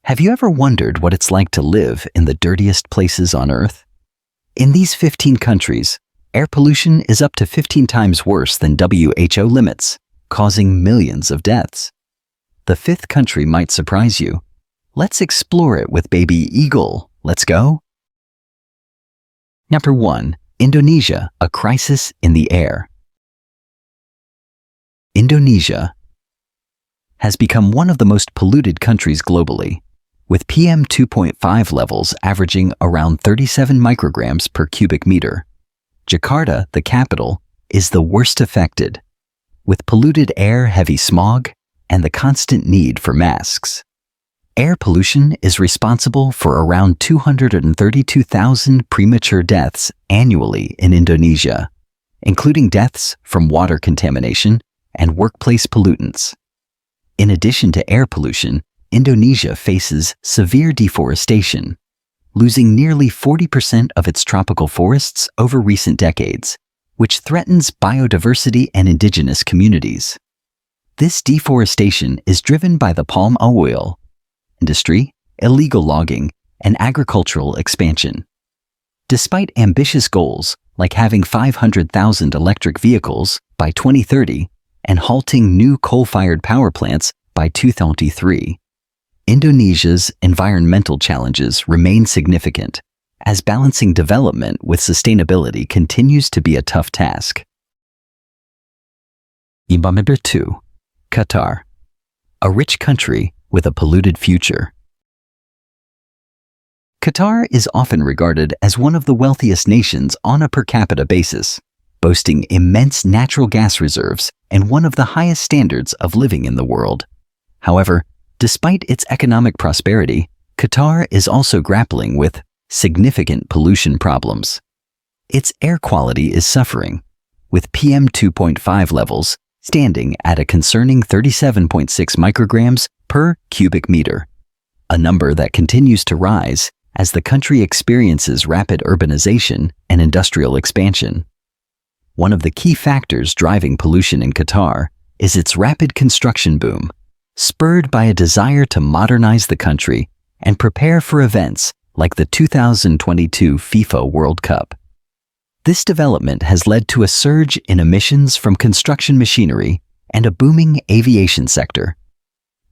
Have you ever wondered what it's like to live in the dirtiest places on Earth? In these 15 countries, air pollution is up to 15 times worse than WHO limits, causing millions of deaths. The fifth country might surprise you. Let's explore it with Baby Eagle. Let's go! Number 1. Indonesia, a crisis in the air. Indonesia has become one of the most polluted countries globally, with PM 2.5 levels averaging around 37 micrograms per cubic meter. Jakarta, the capital, is the worst affected, with polluted air, heavy smog, and the constant need for masks. Air pollution is responsible for around 232,000 premature deaths annually in Indonesia, including deaths from water contamination and workplace pollutants. In addition to air pollution, Indonesia faces severe deforestation, losing nearly 40% of its tropical forests over recent decades, which threatens biodiversity and indigenous communities. This deforestation is driven by the palm oil industry, illegal logging, and agricultural expansion. Despite ambitious goals like having 500,000 electric vehicles by 2030 and halting new coal-fired power plants by 2023, Indonesia's environmental challenges remain significant, as balancing development with sustainability continues to be a tough task. Number 2. Qatar, a rich country with a polluted future. Qatar is often regarded as one of the wealthiest nations on a per capita basis, boasting immense natural gas reserves and one of the highest standards of living in the world. However, despite its economic prosperity, Qatar is also grappling with significant pollution problems. Its air quality is suffering, with PM 2.5 levels standing at a concerning 37.6 micrograms per cubic meter, a number that continues to rise as the country experiences rapid urbanization and industrial expansion. One of the key factors driving pollution in Qatar is its rapid construction boom, spurred by a desire to modernize the country and prepare for events like the 2022 FIFA World Cup. This development has led to a surge in emissions from construction machinery and a booming aviation sector.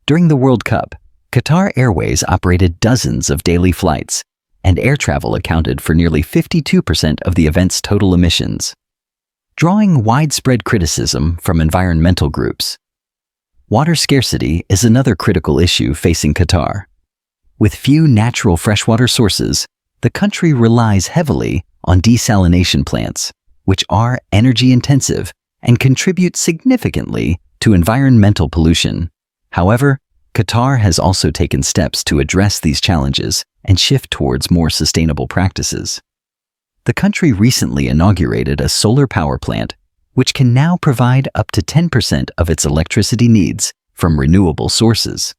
During the World Cup, Qatar Airways operated dozens of daily flights, and air travel accounted for nearly 52% of the event's total emissions, drawing widespread criticism from environmental groups. Water scarcity is another critical issue facing Qatar. With few natural freshwater sources, the country relies heavily on desalination plants, which are energy-intensive and contribute significantly to environmental pollution. However, Qatar has also taken steps to address these challenges and shift towards more sustainable practices. The country recently inaugurated a solar power plant, which can now provide up to 10% of its electricity needs from renewable sources,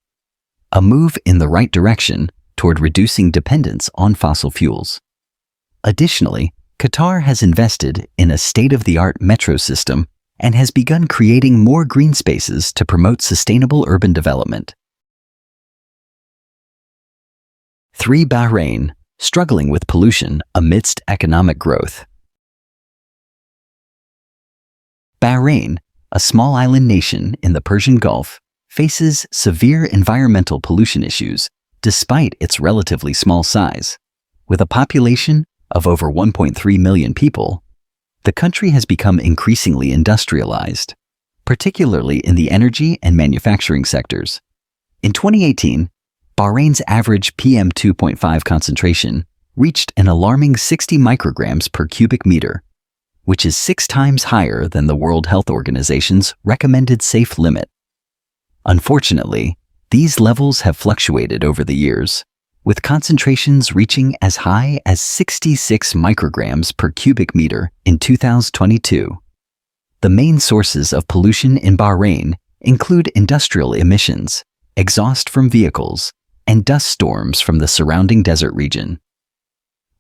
a move in the right direction toward reducing dependence on fossil fuels. Additionally, Qatar has invested in a state-of-the-art metro system and has begun creating more green spaces to promote sustainable urban development. 3. Bahrain, struggling with pollution amidst economic growth. Bahrain, a small island nation in the Persian Gulf, faces severe environmental pollution issues despite its relatively small size. With a population of over 1.3 million people, the country has become increasingly industrialized, particularly in the energy and manufacturing sectors. In 2018, Bahrain's average PM 2.5 concentration reached an alarming 60 micrograms per cubic meter, which is 6 times higher than the World Health Organization's recommended safe limit. Unfortunately, these levels have fluctuated over the years, with concentrations reaching as high as 66 micrograms per cubic meter in 2022. The main sources of pollution in Bahrain include industrial emissions, exhaust from vehicles, and dust storms from the surrounding desert region.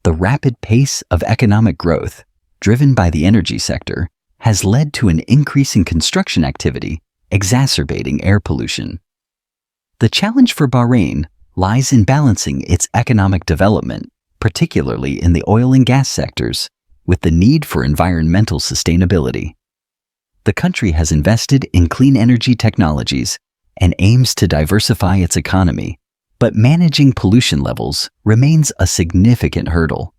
The rapid pace of economic growth, driven by the energy sector, has led to an increase in construction activity, exacerbating air pollution. The challenge for Bahrain lies in balancing its economic development, particularly in the oil and gas sectors, with the need for environmental sustainability. The country has invested in clean energy technologies and aims to diversify its economy, but managing pollution levels remains a significant hurdle.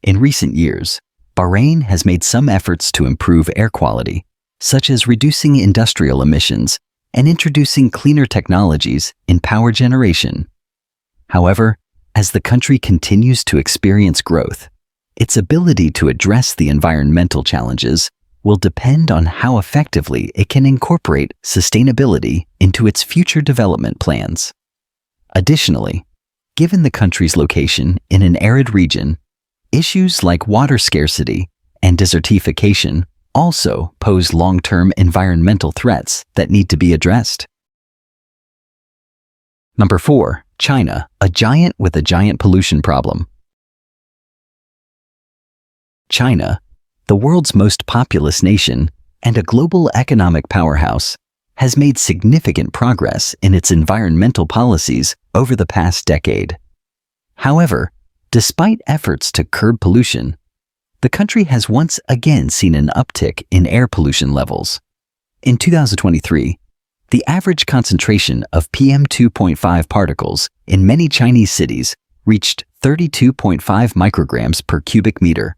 In recent years, Bahrain has made some efforts to improve air quality, such as reducing industrial emissions and introducing cleaner technologies in power generation. However, as the country continues to experience growth, its ability to address the environmental challenges will depend on how effectively it can incorporate sustainability into its future development plans. Additionally, given the country's location in an arid region, issues like water scarcity and desertification also pose long-term environmental threats that need to be addressed. Number 4. China, a giant with a giant pollution problem. China, the world's most populous nation and a global economic powerhouse, has made significant progress in its environmental policies over the past decade. However, despite efforts to curb pollution, the country has once again seen an uptick in air pollution levels. In 2023, the average concentration of PM2.5 particles in many Chinese cities reached 32.5 micrograms per cubic meter,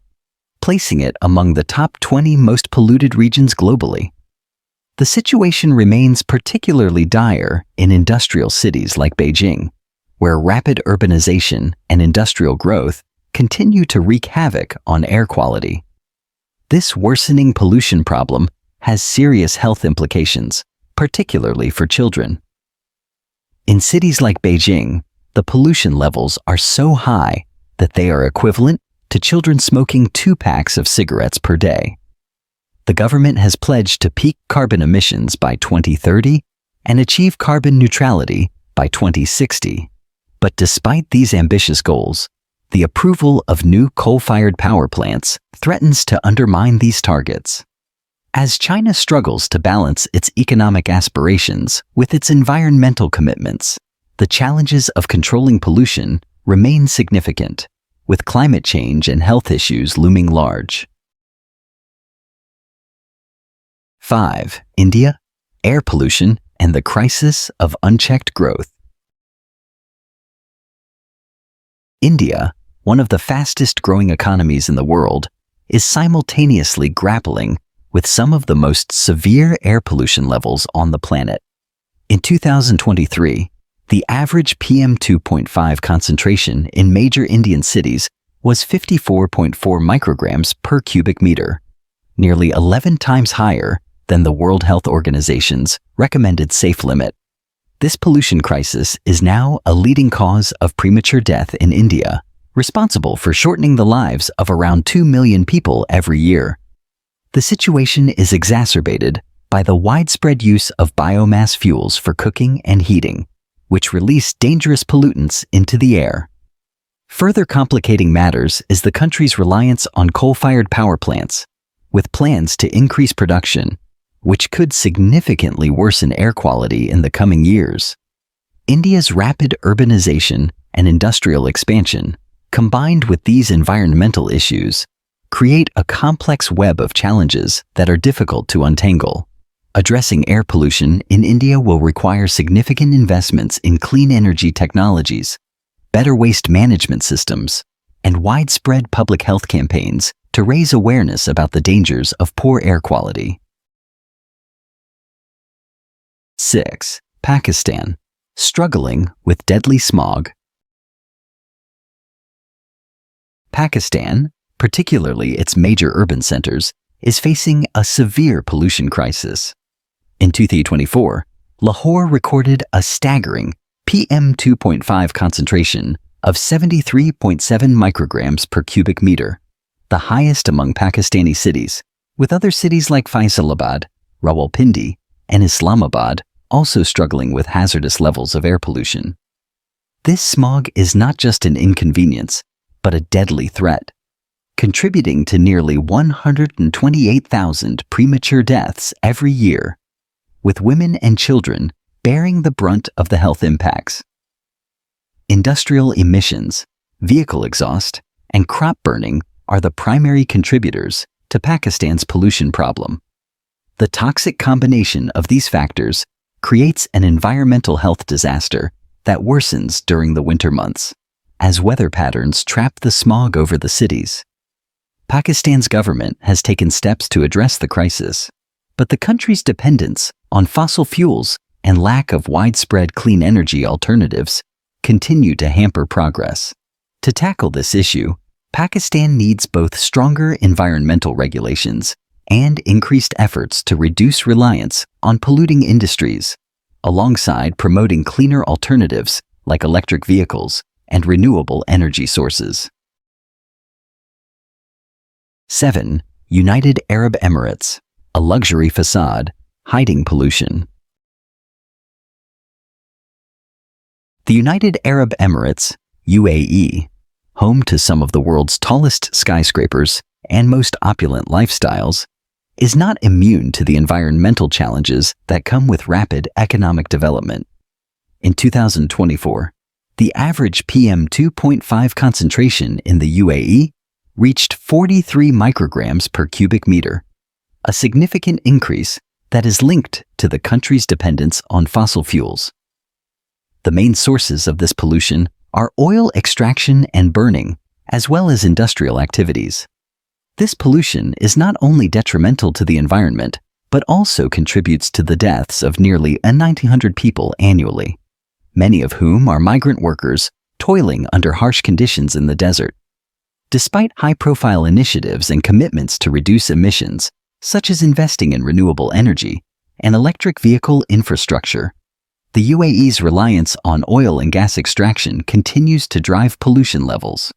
placing it among the top 20 most polluted regions globally. The situation remains particularly dire in industrial cities like Beijing, where rapid urbanization and industrial growth continue to wreak havoc on air quality. This worsening pollution problem has serious health implications, particularly for children. In cities like Beijing, the pollution levels are so high that they are equivalent to children smoking 2 packs of cigarettes per day. The government has pledged to peak carbon emissions by 2030 and achieve carbon neutrality by 2060. But despite these ambitious goals, the approval of new coal-fired power plants threatens to undermine these targets. As China struggles to balance its economic aspirations with its environmental commitments, the challenges of controlling pollution remain significant, with climate change and health issues looming large. 5. India, air pollution and the crisis of unchecked growth. India, one of the fastest growing economies in the world, is simultaneously grappling with some of the most severe air pollution levels on the planet. In 2023, the average PM2.5 concentration in major Indian cities was 54.4 micrograms per cubic meter, nearly 11 times higher than the World Health Organization's recommended safe limit. This pollution crisis is now a leading cause of premature death in India, responsible for shortening the lives of around 2 million people every year. The situation is exacerbated by the widespread use of biomass fuels for cooking and heating, which release dangerous pollutants into the air. Further complicating matters is the country's reliance on coal-fired power plants, with plans to increase production, which could significantly worsen air quality in the coming years. India's rapid urbanization and industrial expansion, combined with these environmental issues, create a complex web of challenges that are difficult to untangle. Addressing air pollution in India will require significant investments in clean energy technologies, better waste management systems, and widespread public health campaigns to raise awareness about the dangers of poor air quality. 6. Pakistan, struggling with deadly smog. Pakistan, particularly its major urban centers, is facing a severe pollution crisis. In 2024, Lahore recorded a staggering PM2.5 concentration of 73.7 micrograms per cubic meter, the highest among Pakistani cities, with other cities like Faisalabad, Rawalpindi, and Islamabad also struggling with hazardous levels of air pollution. This smog is not just an inconvenience, but a deadly threat, contributing to nearly 128,000 premature deaths every year, with women and children bearing the brunt of the health impacts. industrial emissions, vehicle exhaust, and crop burning are the primary contributors to Pakistan's pollution problem. The toxic combination of these factors creates an environmental health disaster that worsens during the winter months, as weather patterns trap the smog over the cities. Pakistan's government has taken steps to address the crisis, but the country's dependence on fossil fuels and lack of widespread clean energy alternatives continue to hamper progress. To tackle this issue, Pakistan needs both stronger environmental regulations and increased efforts to reduce reliance on polluting industries, alongside promoting cleaner alternatives like electric vehicles and renewable energy sources. 7. United Arab Emirates, a luxury facade, hiding pollution. The United Arab Emirates, UAE, home to some of the world's tallest skyscrapers and most opulent lifestyles, is not immune to the environmental challenges that come with rapid economic development. In 2024, the average PM2.5 concentration in the UAE reached 43 micrograms per cubic meter, a significant increase that is linked to the country's dependence on fossil fuels. The main sources of this pollution are oil extraction and burning, as well as industrial activities. This pollution is not only detrimental to the environment, but also contributes to the deaths of nearly 1,900 people annually, many of whom are migrant workers toiling under harsh conditions in the desert. Despite high-profile initiatives and commitments to reduce emissions, such as investing in renewable energy and electric vehicle infrastructure, the UAE's reliance on oil and gas extraction continues to drive pollution levels.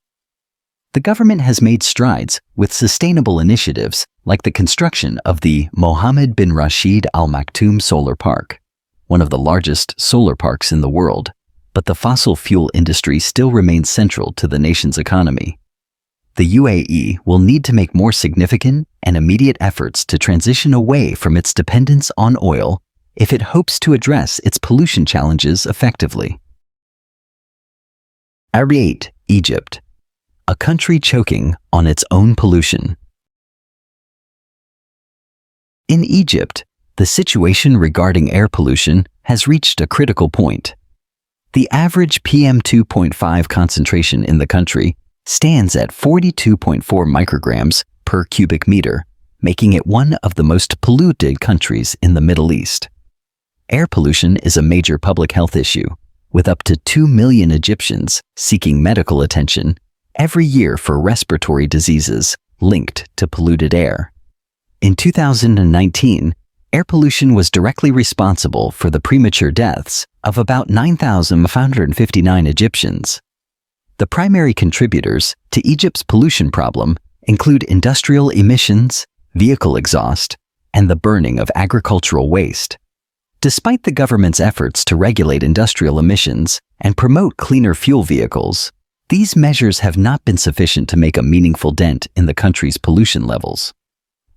The government has made strides with sustainable initiatives like the construction of the Mohammed bin Rashid Al Maktoum Solar Park, one of the largest solar parks in the world, but the fossil fuel industry still remains central to the nation's economy. The UAE will need to make more significant and immediate efforts to transition away from its dependence on oil if it hopes to address its pollution challenges effectively. 8. Egypt, a country choking on its own pollution. In Egypt, the situation regarding air pollution has reached a critical point. The average PM2.5 concentration in the country stands at 42.4 micrograms per cubic meter, making it one of the most polluted countries in the Middle East. Air pollution is a major public health issue, with up to 2 million Egyptians seeking medical attention every year for respiratory diseases linked to polluted air. In 2019, air pollution was directly responsible for the premature deaths of about 9,559 Egyptians. The primary contributors to Egypt's pollution problem include industrial emissions, vehicle exhaust, and the burning of agricultural waste. Despite the government's efforts to regulate industrial emissions and promote cleaner fuel vehicles, these measures have not been sufficient to make a meaningful dent in the country's pollution levels.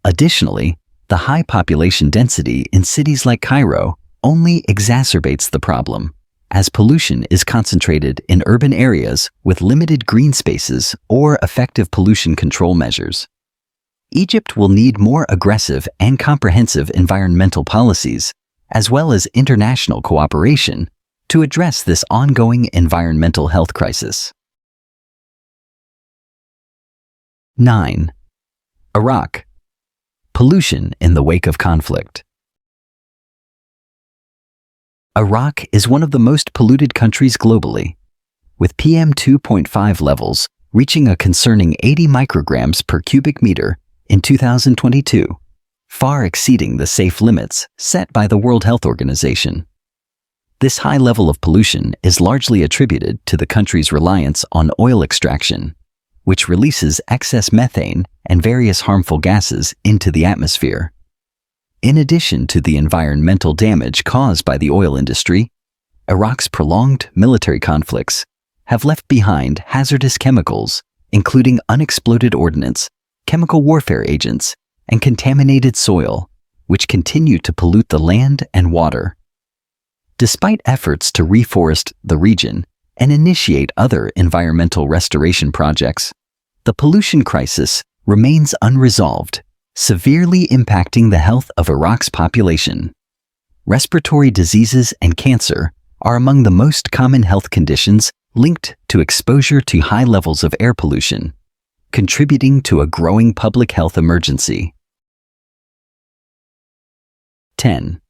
Additionally, the high population density in cities like Cairo only exacerbates the problem, as pollution is concentrated in urban areas with limited green spaces or effective pollution control measures. Egypt will need more aggressive and comprehensive environmental policies, as well as international cooperation, to address this ongoing environmental health crisis. 9. Iraq, pollution in the wake of conflict. Iraq is one of the most polluted countries globally, with PM2.5 levels reaching a concerning 80 micrograms per cubic meter in 2022, far exceeding the safe limits set by the World Health Organization. This high level of pollution is largely attributed to the country's reliance on oil extraction, which releases excess methane and various harmful gases into the atmosphere. In addition to the environmental damage caused by the oil industry, Iraq's prolonged military conflicts have left behind hazardous chemicals, including unexploded ordnance, chemical warfare agents, and contaminated soil, which continue to pollute the land and water. Despite efforts to reforest the region, and initiate other environmental restoration projects, the pollution crisis remains unresolved, severely impacting the health of Iraq's population. Respiratory diseases and cancer are among the most common health conditions linked to exposure to high levels of air pollution, contributing to a growing public health emergency. 10.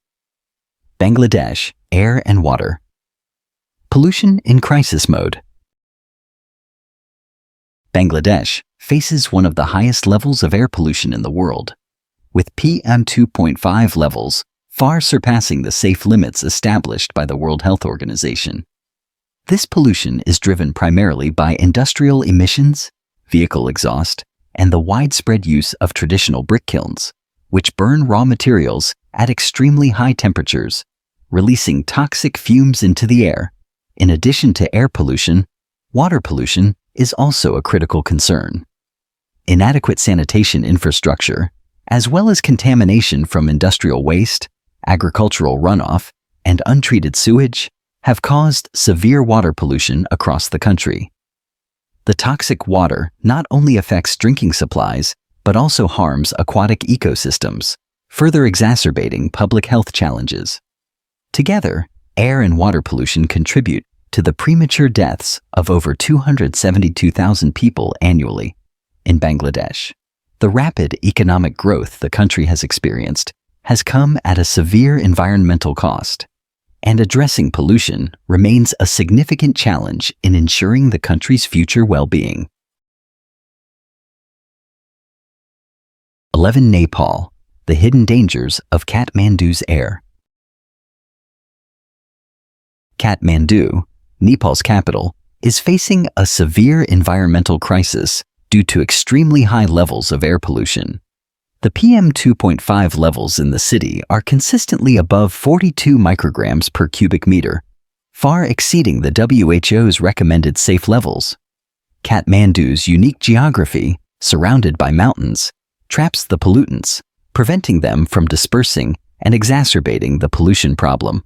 Bangladesh, air and water. Pollution in crisis mode. Bangladesh faces one of the highest levels of air pollution in the world, with PM 2.5 levels far surpassing the safe limits established by the World Health Organization. This pollution is driven primarily by industrial emissions, vehicle exhaust, and the widespread use of traditional brick kilns, which burn raw materials at extremely high temperatures, releasing toxic fumes into the air. In addition to air pollution, water pollution is also a critical concern. Inadequate sanitation infrastructure, as well as contamination from industrial waste, agricultural runoff, and untreated sewage, have caused severe water pollution across the country. The toxic water not only affects drinking supplies, but also harms aquatic ecosystems, further exacerbating public health challenges. Together, air and water pollution contribute to the premature deaths of over 272,000 people annually in Bangladesh. The rapid economic growth the country has experienced has come at a severe environmental cost, and addressing pollution remains a significant challenge in ensuring the country's future well-being. 11. Nepal, the hidden dangers of Kathmandu's air. Kathmandu, Nepal's capital, is facing a severe environmental crisis due to extremely high levels of air pollution. The PM 2.5 levels in the city are consistently above 42 micrograms per cubic meter, far exceeding the WHO's recommended safe levels. Kathmandu's unique geography, surrounded by mountains, traps the pollutants, preventing them from dispersing and exacerbating the pollution problem.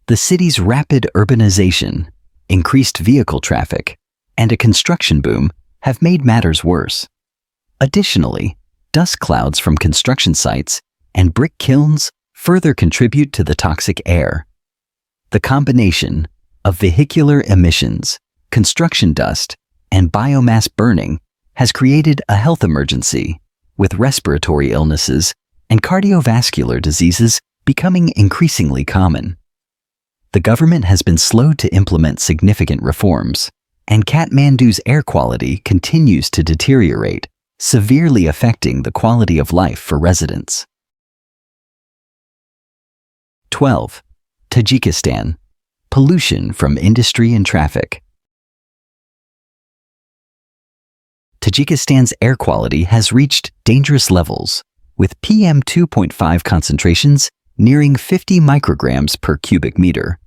The city's rapid urbanization, increased vehicle traffic, and a construction boom have made matters worse. Additionally, dust clouds from construction sites and brick kilns further contribute to the toxic air. The combination of vehicular emissions, construction dust, and biomass burning has created a health emergency, with respiratory illnesses and cardiovascular diseases becoming increasingly common. The government has been slow to implement significant reforms, and Kathmandu's air quality continues to deteriorate, severely affecting the quality of life for residents. 12. Tajikistan, pollution from industry and traffic. Tajikistan's air quality has reached dangerous levels, with PM 2.5 concentrations nearing 50 micrograms per cubic meter.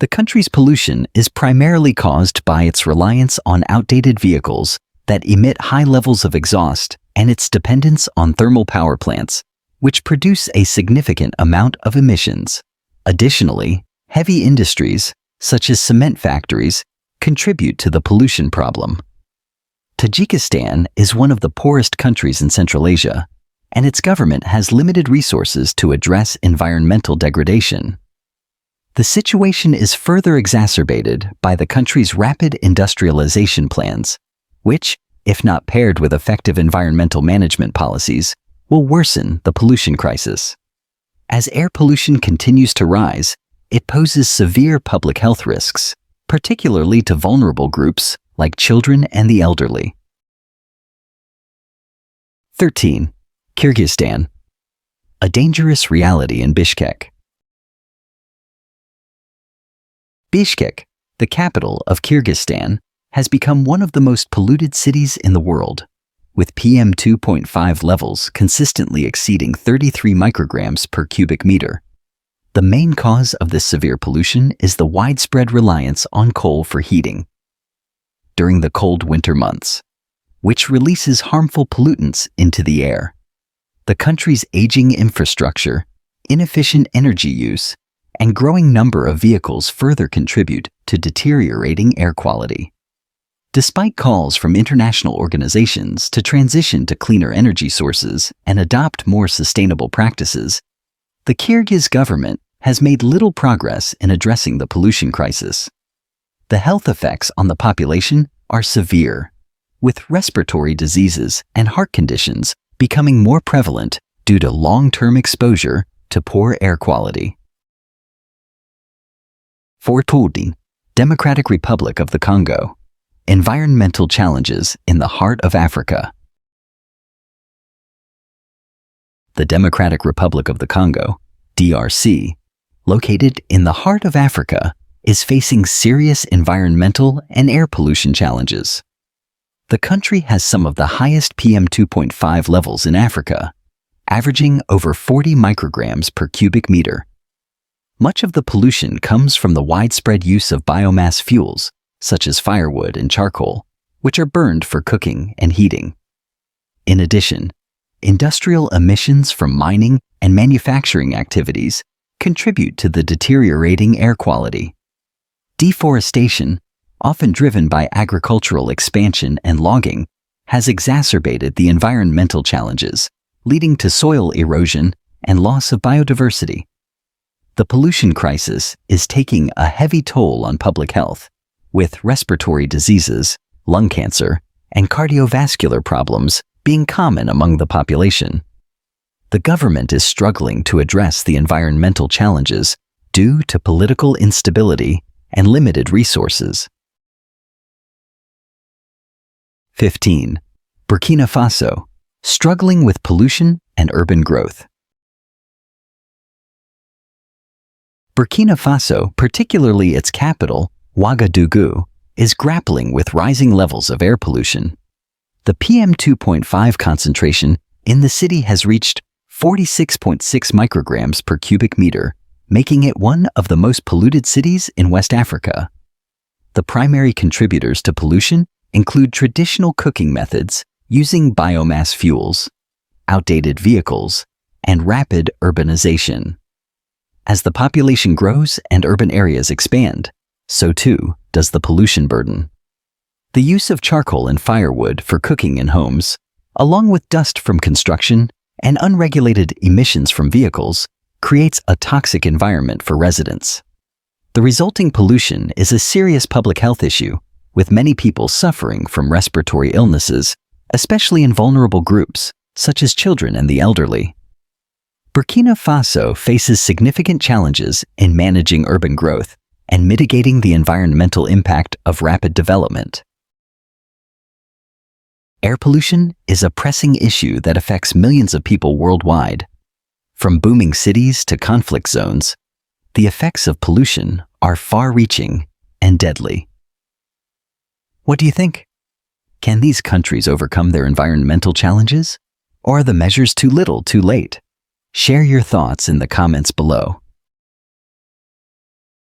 The country's pollution is primarily caused by its reliance on outdated vehicles that emit high levels of exhaust and its dependence on thermal power plants, which produce a significant amount of emissions. Additionally, heavy industries, such as cement factories, contribute to the pollution problem. Tajikistan is one of the poorest countries in Central Asia, and its government has limited resources to address environmental degradation. The situation is further exacerbated by the country's rapid industrialization plans, which, if not paired with effective environmental management policies, will worsen the pollution crisis. As air pollution continues to rise, it poses severe public health risks, particularly to vulnerable groups like children and the elderly. 13. Kyrgyzstan, a dangerous reality in Bishkek. Bishkek, the capital of Kyrgyzstan, has become one of the most polluted cities in the world, with PM 2.5 levels consistently exceeding 33 micrograms per cubic meter. The main cause of this severe pollution is the widespread reliance on coal for heating during the cold winter months, which releases harmful pollutants into the air. The country's aging infrastructure, inefficient energy use, and growing number of vehicles further contribute to deteriorating air quality. Despite calls from international organizations to transition to cleaner energy sources and adopt more sustainable practices, the Kyrgyz government has made little progress in addressing the pollution crisis. The health effects on the population are severe, with respiratory diseases and heart conditions becoming more prevalent due to long-term exposure to poor air quality. Polluted, Democratic Republic of the Congo. Environmental challenges in the heart of Africa. The Democratic Republic of the Congo, DRC, located in the heart of Africa, is facing serious environmental and air pollution challenges. The country has some of the highest PM2.5 levels in Africa, averaging over 40 micrograms per cubic meter. Much of the pollution comes from the widespread use of biomass fuels, such as firewood and charcoal, which are burned for cooking and heating. In addition, industrial emissions from mining and manufacturing activities contribute to the deteriorating air quality. Deforestation, often driven by agricultural expansion and logging, has exacerbated the environmental challenges, leading to soil erosion and loss of biodiversity. The pollution crisis is taking a heavy toll on public health, with respiratory diseases, lung cancer, and cardiovascular problems being common among the population. The government is struggling to address the environmental challenges due to political instability and limited resources. 15. Burkina Faso, struggling with pollution and urban growth. Burkina Faso, particularly its capital, Ouagadougou, is grappling with rising levels of air pollution. The PM2.5 concentration in the city has reached 46.6 micrograms per cubic meter, making it one of the most polluted cities in West Africa. The primary contributors to pollution include traditional cooking methods using biomass fuels, outdated vehicles, and rapid urbanization. As the population grows and urban areas expand, so too does the pollution burden. The use of charcoal and firewood for cooking in homes, along with dust from construction and unregulated emissions from vehicles, creates a toxic environment for residents. The resulting pollution is a serious public health issue, with many people suffering from respiratory illnesses, especially in vulnerable groups, such as children and the elderly. Burkina Faso faces significant challenges in managing urban growth and mitigating the environmental impact of rapid development. Air pollution is a pressing issue that affects millions of people worldwide. From booming cities to conflict zones, the effects of pollution are far-reaching and deadly. What do you think? Can these countries overcome their environmental challenges? Or are the measures too little, too late? Share your thoughts in the comments below.